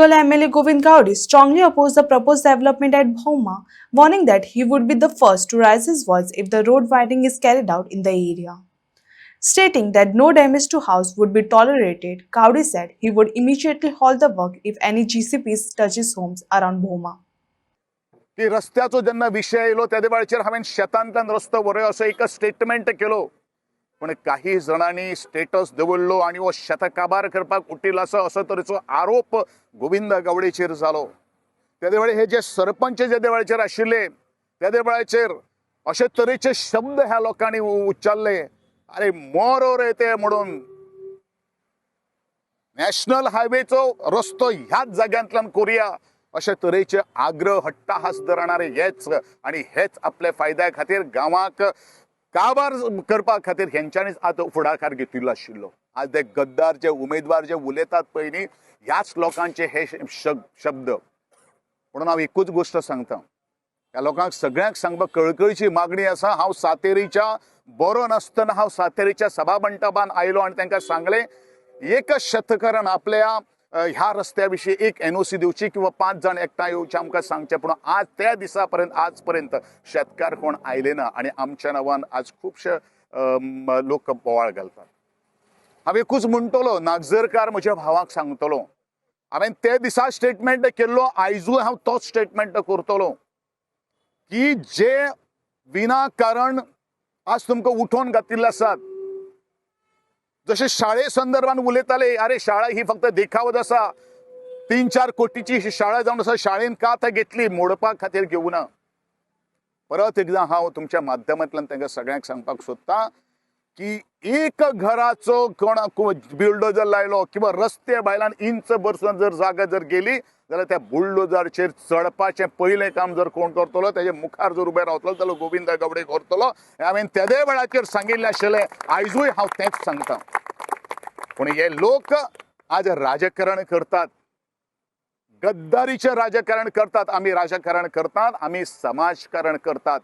Ajwala MLA Govind Gaudi strongly opposed the proposed development at Bhauma, warning that he would be the first to raise his voice if the road widening is carried out in the area. Stating that no damage to house would be tolerated, Gaudi said he would immediately halt the work if any GCPs touches homes around Bhauma. की रस्त्याचो जेन्ना विषय आयलो त्या वेळाचेर हांवें शेतांतल्यान रस्तो बरय असो एक स्टेटमेंट केलो, पण काही जणांनी स्टेटस दवरलो आनी हो शेत काबार करपाक उटिल्लो असो तरेचो आरोप गोविंद गावडेचेर जालो. त्या वेळार हे जे सरपंच जे वेळाचेर आशिल्ले त्या वेळाचेर अशे तरेचे शब्द ह्या लोकांनी उच्चारले, अरे मोरो रे ते म्हणून. नॅशनल हायवेचो रस्तो ह्याच जाग्यांतल्यान करुया अशे तरेचे आग्रह हट्टाहास धरणारे हेच आपल्या फायद्या खातीर गांवाक काबार करपा खातीर हेंच्यांनीच आतां फुडाकार घेतिल्लो आशिल्लो. आज ते गद्दार जे उमेदवार जे उलयतात पळय न्ही, ह्याच लोकांचे हे शब्द. म्हणून हांव एकूच गोश्ट सांगता, ह्या लोकांक सगळ्यांक सांगपाक कळकळीची मागणी आसा. हांव सातेरीच्या बरो नासतना हांव सातेरीच्या सभा मंडपान आयलो आनी तांकां सांगलें एकच शेतकारान आपल्या ह्या रस्त्या विशीं एक एनओसी दिवची किंवा 5 जण एकठांय येवचे आमकां सांगचे. पूण आज त्या दिसा पर्यंत आज पर्यंत शेतकार कोण आयले ना आनी आमच्या नांवान आज खुबशे लोक बोवाळ घालतात. हांव एकूच म्हणटलो, नागजरकार म्हज्या भावाक सांगतलो, हांवें ते दिसा स्टेटमेंट केल्लो, आयजूय हांव तोच स्टेटमेंट करतलो की जे विनाकारण आज तुमकां उठोवन घातिल्ले आसात. जसे शाळे संदर्भात उलयताले, अरे शाळा ही फक्त देखावत आसा, 3-4 कोटीची शाळा जावन आसा, शाळेन का आतां घेतली, मोडपा खातीर घेवना. परत एकदां हांव तुमच्या माध्यमांतल्यान तांकां सगळ्यांक सांगपाक सोदतां की एक घराचो कोणाक बुलडोजर लायलो किंवा रस्ते भायल्यान इंच बरसून जर जागा जर गेली जाल्यार त्या बुलडोजराचेर चडपाचें पयलें काम जर कोण करतलो, तेजे मुखार जर उबे रावतलो जाल्यार गोविंद गावडे करतलो. हांवें तेदे वेळाचेर सांगिल्लें आशिल्लें, आयजूय हांव तेंच सांगतां. पूण हे लोक आज राजकारण करतात, गद्दारीचें राजकारण करतात. आमी राजकारण करतात, आमी समाजकारण करतात.